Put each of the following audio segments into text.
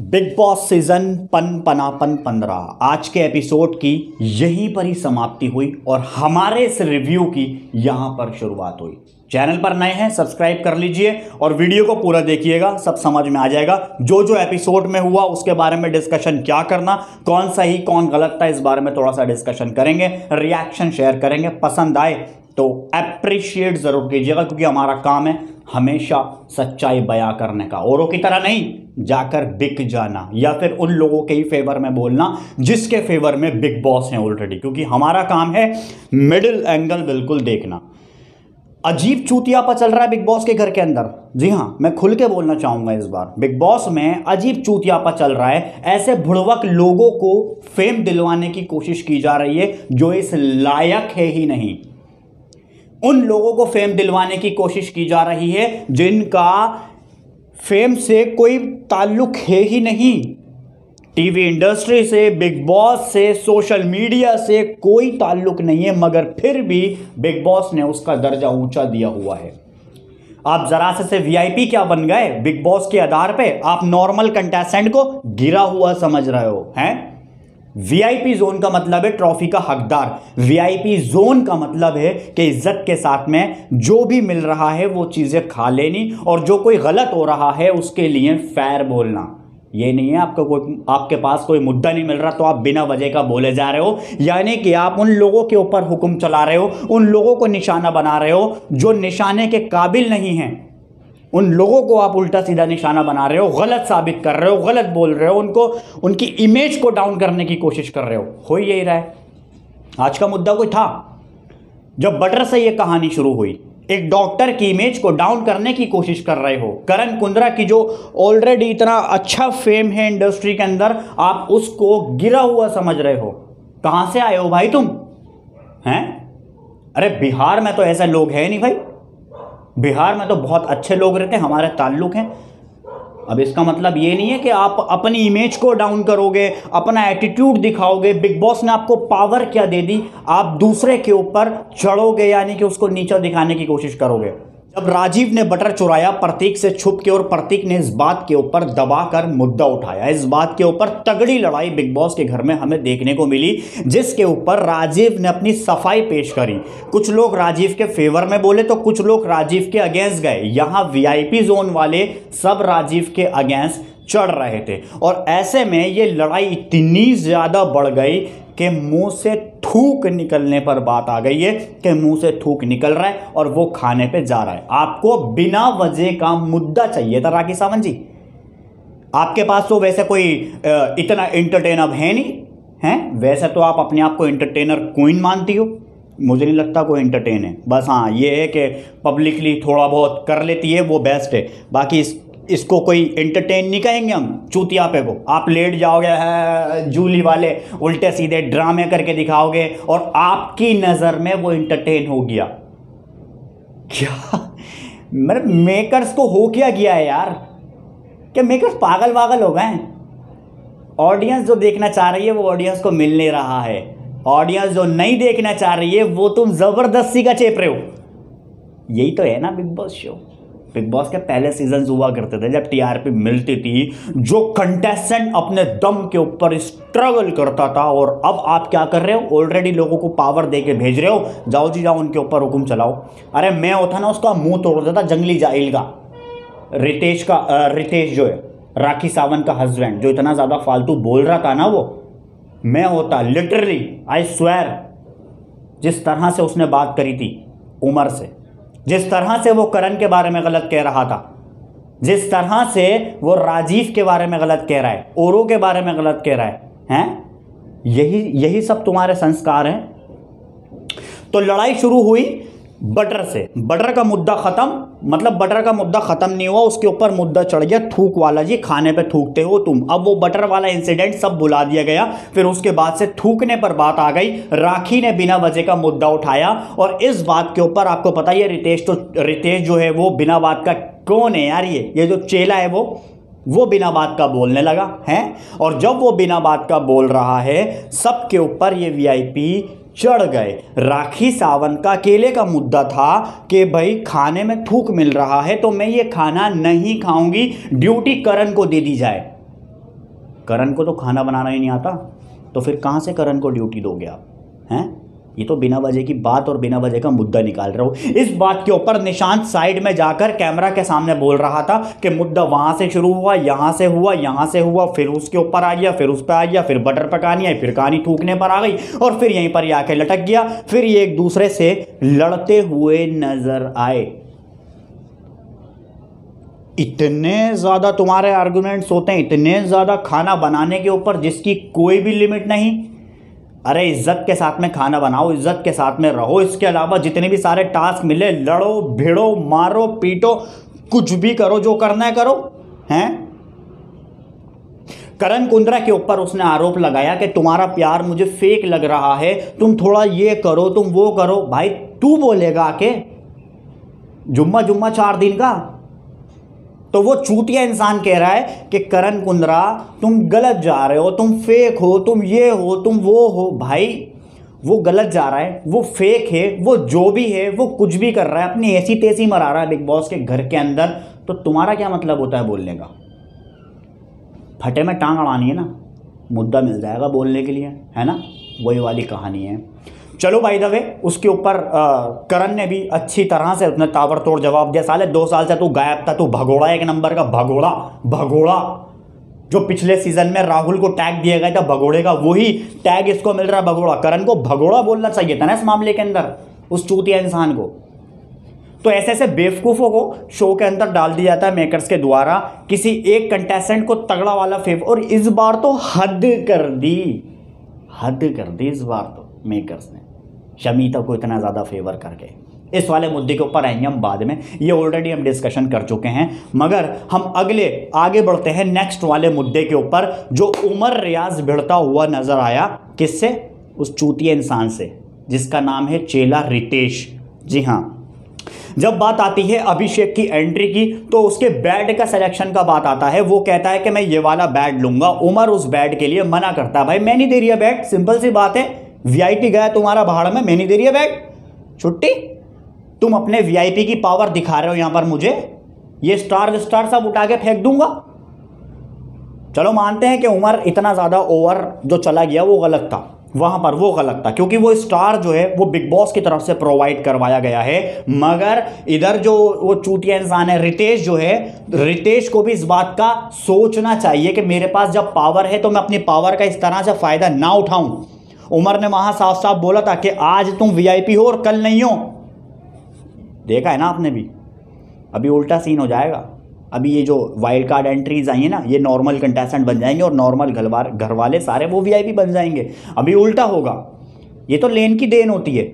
Big boss season पनापन 15 आज के episode की यहीं पर ही समाप्ति हुई और हमारे इस रिव्यू की यहां पर शुरुआत हुई। चैनल पर नए हैं सब्सक्राइब कर लीजिए और वीडियो को पूरा देखिएगा, सब समझ में आ जाएगा। जो जो एपिसोड में हुआ उसके बारे में डिस्कशन क्या करना, कौन सही कौन गलत था, इस बारे में थोड़ा सा डिस्कशन करेंगे, रिएक्शन शेयर करेंगे। पसंद आए तो अप्रिशिएट जरूर कीजिएगा, क्योंकि हमारा काम है हमेशा सच्चाई बयां करने का, औरों की तरह नहीं जाकर बिक जाना या फिर उन लोगों के ही फेवर में बोलना जिसके फेवर में बिग बॉस हैं ऑलरेडी, क्योंकि हमारा काम है मिडिल एंगल बिल्कुल देखना। अजीब चूतियापा चल रहा है बिग बॉस के घर के अंदर। जी हां, मैं खुल के बोलना चाहूंगा, इस बार बिग बॉस में अजीब चूतियापा चल रहा है। ऐसे भुड़वक लोगों को फेम दिलवाने की कोशिश की जा रही है जो इस लायक है ही नहीं। उन लोगों को फेम दिलवाने की कोशिश की जा रही है जिनका फेम से कोई ताल्लुक है ही नहीं। टीवी इंडस्ट्री से, बिग बॉस से, सोशल मीडिया से कोई ताल्लुक नहीं है, मगर फिर भी बिग बॉस ने उसका दर्जा ऊंचा दिया हुआ है। आप जरा से वीआईपी क्या बन गए बिग बॉस के आधार पे? आप नॉर्मल कंटेस्टेंट को गिरा हुआ समझ रहे हो हैं? वीआईपी जोन का मतलब है ट्रॉफी का हकदार। वीआईपी जोन का मतलब है कि इज्जत के साथ में जो भी मिल रहा है वो चीजें खा लेनी, और जो कोई गलत हो रहा है उसके लिए फेयर बोलना। ये नहीं है आपके पास कोई मुद्दा नहीं मिल रहा तो आप बिना वजह का बोले जा रहे हो, यानी कि आप उन लोगों के ऊपर हुक्म चला रहे हो, उन लोगों को निशाना बना रहे हो जो निशाने के काबिल नहीं हैं। उन लोगों को आप उल्टा सीधा निशाना बना रहे हो, गलत साबित कर रहे हो, गलत बोल रहे हो, उनको उनकी इमेज को डाउन करने की कोशिश कर रहे हो ही यही रहा है। आज का मुद्दा कोई था जब बटर से ये कहानी शुरू हुई, एक डॉक्टर की इमेज को डाउन करने की कोशिश कर रहे हो। करण कुंद्रा की जो ऑलरेडी इतना अच्छा फेम है इंडस्ट्री के अंदर, आप उसको गिरा हुआ समझ रहे हो। कहां से आए हो भाई तुम हैं? अरे बिहार में तो ऐसे लोग हैं नहीं भाई, बिहार में तो बहुत अच्छे लोग रहते हैं, हमारे ताल्लुक हैं। अब इसका मतलब ये नहीं है कि आप अपनी इमेज को डाउन करोगे, अपना एटीट्यूड दिखाओगे। बिग बॉस ने आपको पावर क्या दे दी, आप दूसरे के ऊपर चढ़ोगे, यानी कि उसको नीचा दिखाने की कोशिश करोगे। जब राजीव ने बटर चुराया प्रतीक से छुप के, और प्रतीक ने इस बात के ऊपर दबाकर मुद्दा उठाया, इस बात के ऊपर तगड़ी लड़ाई बिग बॉस के घर में हमें देखने को मिली, जिसके ऊपर राजीव ने अपनी सफाई पेश करी। कुछ लोग राजीव के फेवर में बोले तो कुछ लोग राजीव के अगेंस्ट गए। यहां वीआईपी जोन वाले सब राजीव के अगेंस्ट चढ़ रहे थे, और ऐसे में ये लड़ाई इतनी ज्यादा बढ़ गई कि मुंह से थूक निकलने पर बात आ गई है कि मुंह से थूक निकल रहा है और वो खाने पे जा रहा है। आपको बिना वजह का मुद्दा चाहिए था राखी सावंत जी। आपके पास तो वैसे कोई इतना एंटरटेनर है नहीं है, वैसे तो आप अपने आप को एंटरटेनर क्वीन मानती हो, मुझे नहीं लगता कोई एंटरटेन है। बस हाँ, ये है कि पब्लिकली थोड़ा बहुत कर लेती है, वो बेस्ट है। बाकी इसको कोई एंटरटेन नहीं कहेंगे हम चूतियापे को। आप लेट जाओगे है, जूली वाले उल्टे सीधे ड्रामे करके दिखाओगे और आपकी नज़र में वो एंटरटेन हो गया क्या? मतलब मेकर्स को हो क्या गया है यार, क्या मेकर्स पागल वागल हो गए हैं? ऑडियंस जो देखना चाह रही है वो ऑडियंस को मिल नहीं रहा है, ऑडियंस जो नहीं देखना चाह रही है वो तुम जबरदस्ती का चेप रहे हो। यही तो है ना big boss show. Big boss के पहले सीजन हुआ करते थे जब टीआरपी मिलती थी, जो कंटेस्टेंट अपने दम के ऊपर स्ट्रगल करता था, और अब आप क्या कर रहे हो? ऑलरेडी लोगों को पावर दे के भेज रहे हो, जाओ जी जाओ उनके ऊपर हुक्म चलाओ। अरे मैं होता ना उसका मुंह तोड़ देता, जंगली जाहिल का। रितेश जो है राखी सावंत का हस्बैंड, जो इतना ज़्यादा फालतू बोल रहा था ना, वो मैं होता लिटरली, आई स्वेयर। जिस तरह से उसने बात करी थी उमर से, जिस तरह से वो करण के बारे में गलत कह रहा था, जिस तरह से वो राजीव के बारे में गलत कह रहा है, औरों के बारे में गलत कह रहा है, हैं? यही सब तुम्हारे संस्कार हैं। तो लड़ाई शुरू हुई बटर से। बटर का मुद्दा खत्म, मतलब बटर का मुद्दा खत्म नहीं हुआ, उसके ऊपर मुद्दा चढ़ गया थूक वाला। जी खाने पे थूकते हो तुम। अब वो बटर वाला इंसिडेंट सब भुला दिया गया, फिर उसके बाद से थूकने पर बात आ गई। राखी ने बिना वजह का मुद्दा उठाया, और इस बात के ऊपर आपको पता ही है रितेश जो है वो बिना बात का कौन है यार? ये जो चेला है वो बिना बात का बोलने लगा है, और जब वो बिना बात का बोल रहा है सबके ऊपर ये वीआईपी चढ़ गए। राखी सावंत का अकेले का मुद्दा था कि भाई खाने में थूक मिल रहा है तो मैं ये खाना नहीं खाऊंगी, ड्यूटी करण को दे दी जाए। करण को तो खाना बनाना ही नहीं आता, तो फिर कहाँ से करण को ड्यूटी दोगे आप? हैं? ये तो बिना वजह की बात और बिना वजह का मुद्दा निकाल रहे हो। इस बात के ऊपर निशांत साइड में जाकर कैमरा के सामने बोल रहा था कि मुद्दा वहां से शुरू हुआ, यहां से हुआ, यहां से हुआ, फिर उसके ऊपर आ गया, फिर उस पर आ गया, फिर बटर पर कहानी आई, फिर कहानी थूकने पर आ गई और फिर यहीं पर आके लटक गया। फिर ये एक दूसरे से लड़ते हुए नजर आए। इतने ज्यादा तुम्हारे आर्गुमेंट्स होते हैं, इतने ज्यादा खाना बनाने के ऊपर जिसकी कोई भी लिमिट नहीं। अरे इज्जत के साथ में खाना बनाओ, इज्जत के साथ में रहो। इसके अलावा जितने भी सारे टास्क मिले, लड़ो भिड़ो, मारो पीटो, कुछ भी करो, जो करना है करो। हैं? करण कुंद्रा के ऊपर उसने आरोप लगाया कि तुम्हारा प्यार मुझे फेक लग रहा है, तुम थोड़ा ये करो, तुम वो करो। भाई तू बोलेगा आके जुम्मा जुम्मा 4 दिन का? तो वो चूतिया इंसान कह रहा है कि करण कुंद्रा तुम गलत जा रहे हो, तुम फेक हो, तुम ये हो, तुम वो हो। भाई वो गलत जा रहा है, वो फेक है, वो जो भी है, वो कुछ भी कर रहा है, अपनी ऐसी तेजी मरा रहा है बिग बॉस के घर के अंदर। तो तुम्हारा क्या मतलब होता है बोलने का? फटे में टांग अड़ानी है ना, मुद्दा मिल जाएगा बोलने के लिए, है ना? वही वाली कहानी है। चलो बाय द वे, उसके ऊपर करण ने भी अच्छी तरह से अपने ताबड़तोड़ जवाब दिया। साले 2 साल से तू गायब था, तू भगोड़ा, एक नंबर का भगोड़ा। भगोड़ा जो पिछले सीजन में राहुल को टैग दिया गया था भगोड़े का, वही टैग इसको मिल रहा है भगोड़ा। करण को भगोड़ा बोलना चाहिए था ना इस मामले के अंदर, उस चूतिया इंसान को। तो ऐसे ऐसे बेवकूफ़ों को शो के अंदर डाल दिया जाता है मेकर्स के द्वारा, किसी एक कंटेस्टेंट को तगड़ा वाला फेवर। और इस बार तो हद कर दी, हद कर दी इस बार तो मेकर्स ने शमीता को इतना ज़्यादा फेवर करके। इस वाले मुद्दे के ऊपर आएंगे हम बाद में, ये ऑलरेडी हम डिस्कशन कर चुके हैं। मगर हम आगे बढ़ते हैं नेक्स्ट वाले मुद्दे के ऊपर, जो उमर रियाज भिड़ता हुआ नजर आया। किससे? उस चूतिया इंसान से जिसका नाम है चेला रितेश। जी हाँ, जब बात आती है अभिषेक की एंट्री की, तो उसके बैड का सिलेक्शन का बात आता है। वो कहता है कि मैं ये वाला बैड लूंगा। उमर उस बैड के लिए मना करता है। भाई मैं नहीं दे रही है बैड, सिंपल सी बात है। वीआईपी गया तुम्हारा भाड़ में, मैं नहीं दे रही है बैड, छुट्टी। तुम अपने वीआईपी की पावर दिखा रहे हो यहां पर मुझे, ये स्टार सब उठा के फेंक दूंगा। चलो मानते हैं कि उमर इतना ज्यादा ओवर जो चला गया वो गलत था, वहां पर वो गलत था, क्योंकि वो स्टार जो है वो बिग बॉस की तरफ से प्रोवाइड करवाया गया है। मगर इधर जो वो चूतिया इंसान है रितेश जो है, रितेश को भी इस बात का सोचना चाहिए कि मेरे पास जब पावर है तो मैं अपनी पावर का इस तरह से फायदा ना उठाऊं। उमर ने वहां साफ साफ बोला था कि आज तुम वीआईपी हो और कल नहीं हो। देखा है ना आपने भी, अभी उल्टा सीन हो जाएगा। अभी ये जो वाइल्ड कार्ड एंट्रीज आई है ना, ये नॉर्मल कंटेस्टेंट बन जाएंगे और नॉर्मल घर वाले सारे वो वीआईपी बन जाएंगे। अभी उल्टा होगा। ये तो लेन की देन होती है,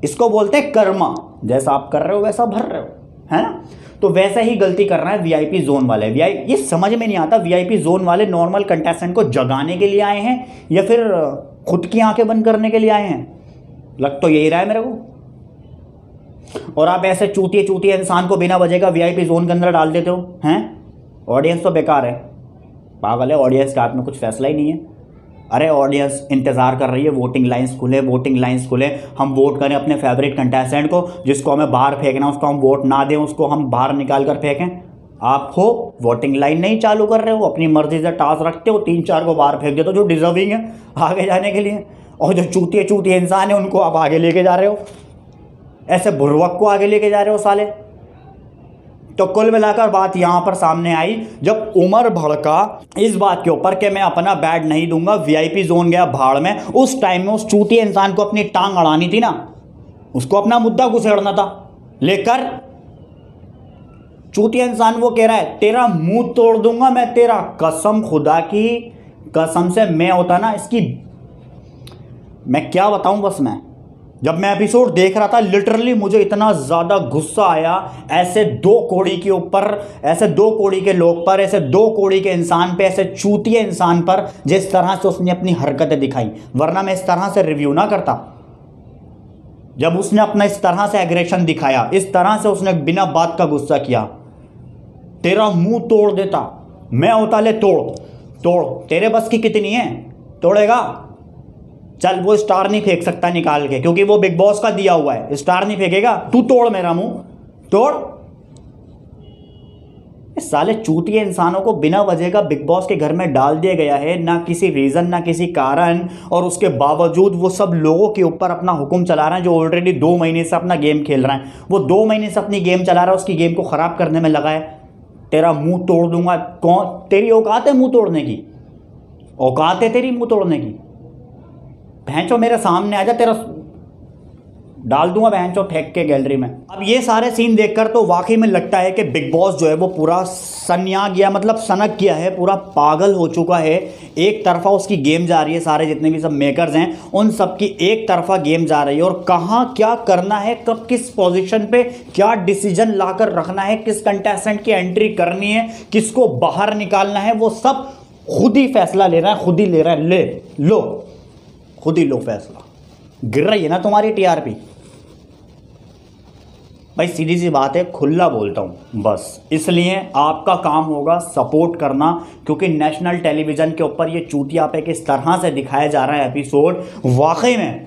इसको बोलते हैं कर्मा। जैसा आप कर रहे हो वैसा भर रहे हो, है ना? तो वैसा ही गलती कर रहा है वीआईपी जोन वाले। ये समझ में नहीं आता, वीआईपी जोन वाले नॉर्मल कंटेस्टेंट को जगाने के लिए आए हैं या फिर खुद की आंखें बंद करने के लिए आए हैं? लग तो यही रहा है मेरे को। और आप ऐसे चूतिए इंसान को बिना वजह का वीआईपी जोन के अंदर डाल देते हो, हैं? ऑडियंस तो बेकार है, पागल है। ऑडियंस के हाथ में कुछ फैसला ही नहीं है। अरे ऑडियंस इंतजार कर रही है, वोटिंग लाइन्स खुले, हम वोट करें अपने फेवरेट कंटेस्टेंट को। जिसको हमें बाहर फेंकना उसको हम वोट ना दें, उसको हम बाहर निकाल कर फेंकें। आप हो वोटिंग लाइन नहीं चालू कर रहे हो, अपनी मर्जी से टास्क रखते हो, 3-4 को बाहर फेंक देते हो जो डिजर्विंग है आगे जाने के लिए। और जो चूतिए इंसान है उनको आप आगे लेके जा रहे हो, ऐसे बुर्वक को आगे लेके जा रहे हो साले। तो कुल मिलाकर बात यहां पर सामने आई जब उमर भड़का इस बात के ऊपर कि मैं अपना बैड नहीं दूंगा, वीआईपी जोन गया भाड़ में। उस टाइम में उस चूतिए इंसान को अपनी टांग अड़ानी थी ना, उसको अपना मुद्दा घुसेड़ना था लेकर। चूतिया इंसान वो कह रहा है तेरा मुंह तोड़ दूंगा मैं तेरा, कसम खुदा की कसम से मैं होता ना इसकी, मैं क्या बताऊं। बस मैं जब मैं एपिसोड देख रहा था लिटरली मुझे इतना ज़्यादा गुस्सा आया ऐसे 2 कोड़ी के ऊपर, ऐसे 2 कोड़ी के लोग पर, ऐसे 2 कोड़ी के इंसान पे, ऐसे चूतिए इंसान पर जिस तरह से उसने अपनी हरकतें दिखाई। वरना मैं इस तरह से रिव्यू ना करता। जब उसने अपना इस तरह से एग्रेशन दिखाया, इस तरह से उसने बिना बात का गुस्सा किया, तेरा मुंह तोड़ देता मैं होता। ले तोड़, तेरे बस की कितनी है, तोड़ेगा? चल वो स्टार नहीं फेंक सकता निकाल के, क्योंकि वो बिग बॉस का दिया हुआ है, स्टार नहीं फेंकेगा। तू तोड़ मेरा मुंह, तोड़। इस साले चूतिए इंसानों को बिना वजह का बिग बॉस के घर में डाल दिया गया है, ना किसी रीज़न ना किसी कारण, और उसके बावजूद वो सब लोगों के ऊपर अपना हुक्म चला रहे हैं जो ऑलरेडी 2 महीने से अपना गेम खेल रहे हैं। वो 2 महीने से अपनी गेम चला रहा है, उसकी गेम को ख़राब करने में लगा है। तेरा मुंह तोड़ दूंगा। कौन तेरी औकात है मुंह तोड़ने की? औकात है तेरी मुंह तोड़ने की? भैंचो मेरे सामने आ जा, तेरा डाल दूंगा भैंचो फेंक के गैलरी में। अब ये सारे सीन देखकर तो वाकई में लगता है कि बिग बॉस जो है वो पूरा सन्या गया, मतलब सनक गया है, पूरा पागल हो चुका है। एक तरफा उसकी गेम जा रही है, सारे जितने भी सब मेकर्स हैं उन सब की एक तरफा गेम जा रही है, और कहाँ क्या करना है, कब किस पोजीशन पे क्या डिसीजन लाकर रखना है, किस कंटेस्टेंट की एंट्री करनी है, किसको बाहर निकालना है, वो सब खुद ही फैसला ले रहा है, खुद ही ले रहा है। ले लो, खुद ही लो फैसला। गिर रही है ना तुम्हारी टीआरपी। भाई सीधी सी बात है, खुला बोलता हूँ बस, इसलिए आपका काम होगा सपोर्ट करना, क्योंकि नेशनल टेलीविज़न के ऊपर ये चूतिया पे किस तरह से दिखाया जा रहा है एपिसोड, वाकई में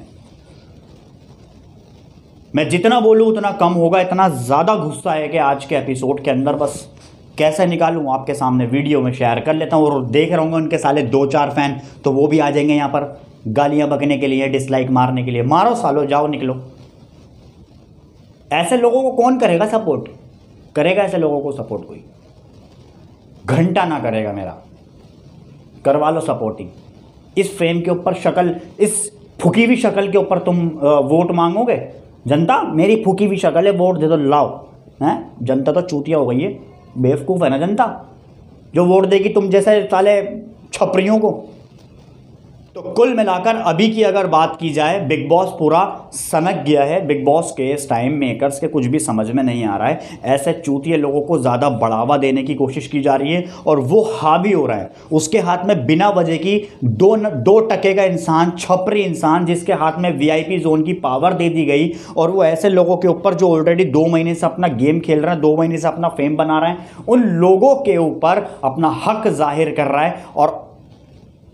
मैं जितना बोलूँ उतना कम होगा। इतना ज़्यादा गुस्सा है कि आज के एपिसोड के अंदर बस कैसे निकालूँ आपके सामने, वीडियो में शेयर कर लेता हूँ, और देख रहा हूँ उनके साले 2-4 फैन तो वो भी आ जाएंगे यहाँ पर गालियाँ बकने के लिए, डिसलाइक मारने के लिए। मारो सालो, जाओ निकलो। ऐसे लोगों को कौन करेगा सपोर्ट? करेगा ऐसे लोगों को सपोर्ट? कोई घंटा ना करेगा मेरा। करवा लो सपोर्टिंग। इस फ्रेम के ऊपर शक्ल, इस फूकी हुई शक्ल के ऊपर तुम वोट मांगोगे? जनता मेरी फूकी हुई शक्ल है, वोट दे दो, लाओ। हैं? जनता तो चूतिया हो गई है, बेवकूफ़ है ना जनता, जो वोट देगी तुम जैसे साले छपरियों को। तो कुल मिलाकर अभी की अगर बात की जाए, बिग बॉस पूरा सनक गया है। बिग बॉस के इस टाइम मेकर्स के कुछ भी समझ में नहीं आ रहा है। ऐसे चूतिए लोगों को ज़्यादा बढ़ावा देने की कोशिश की जा रही है और वो हावी हो रहा है। उसके हाथ में बिना वजह की 2 टके का इंसान, छपरी इंसान, जिसके हाथ में VIP जोन की पावर दे दी गई, और वो ऐसे लोगों के ऊपर जो ऑलरेडी 2 महीने से अपना गेम खेल रहे हैं, 2 महीने से अपना फेम बना रहे हैं, उन लोगों के ऊपर अपना हक जाहिर कर रहा है और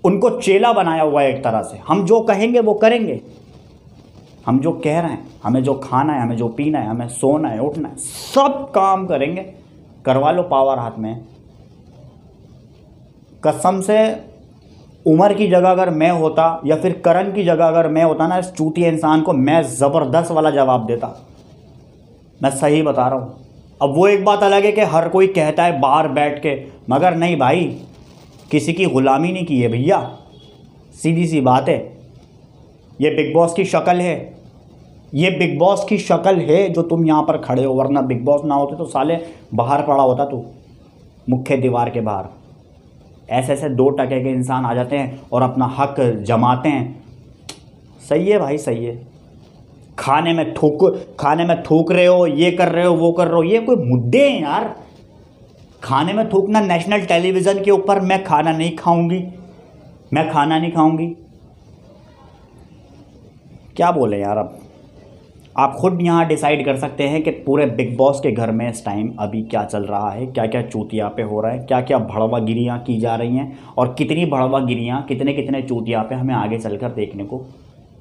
उनको चेला बनाया हुआ है एक तरह से। हम जो कहेंगे वो करेंगे, हम जो कह रहे हैं, हमें जो खाना है, हमें जो पीना है, हमें सोना है, उठना है, सब काम करेंगे। करवा लो पावर हाथ में। कसम से उमर की जगह अगर मैं होता, या फिर करण की जगह अगर मैं होता ना, इस चूतिया इंसान को मैं ज़बरदस्त वाला जवाब देता। मैं सही बता रहा हूँ। अब वो एक बात अलग है कि हर कोई कहता है बाहर बैठ के, मगर नहीं भाई, किसी की गुलामी नहीं की है भैया, सीधी सी बात है। ये बिग बॉस की शक्ल है, ये बिग बॉस की शक्ल है जो तुम यहाँ पर खड़े हो, वरना बिग बॉस ना होते तो साले बाहर पड़ा होता तू, मुख्य दीवार के बाहर। ऐसे ऐसे 2 टके के इंसान आ जाते हैं और अपना हक जमाते हैं। सही है भाई, सही है। खाने में थूक रहे हो, ये कर रहे हो, वो कर रहे हो, ये कोई मुद्दे हैं यार? खाने में थूकना नेशनल टेलीविज़न के ऊपर, मैं खाना नहीं खाऊंगी, मैं खाना नहीं खाऊंगी, क्या बोले यार? अब आप खुद यहाँ डिसाइड कर सकते हैं कि पूरे बिग बॉस के घर में इस टाइम अभी क्या चल रहा है, क्या क्या चूतिया पे हो रहा है, क्या क्या भड़वागिरियाँ की जा रही हैं, और कितनी भड़वागिरियाँ, कितने कितने चूतिया पे हमें आगे चलकर देखने को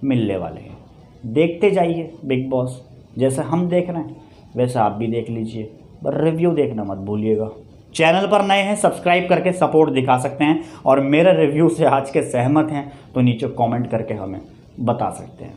मिलने वाले हैं। देखते जाइए बिग बॉस, जैसे हम देख रहे हैं वैसे आप भी देख लीजिए, पर रिव्यू देखना मत भूलिएगा। चैनल पर नए हैं, सब्सक्राइब करके सपोर्ट दिखा सकते हैं, और मेरे रिव्यू से आज के सहमत हैं तो नीचे कमेंट करके हमें बता सकते हैं।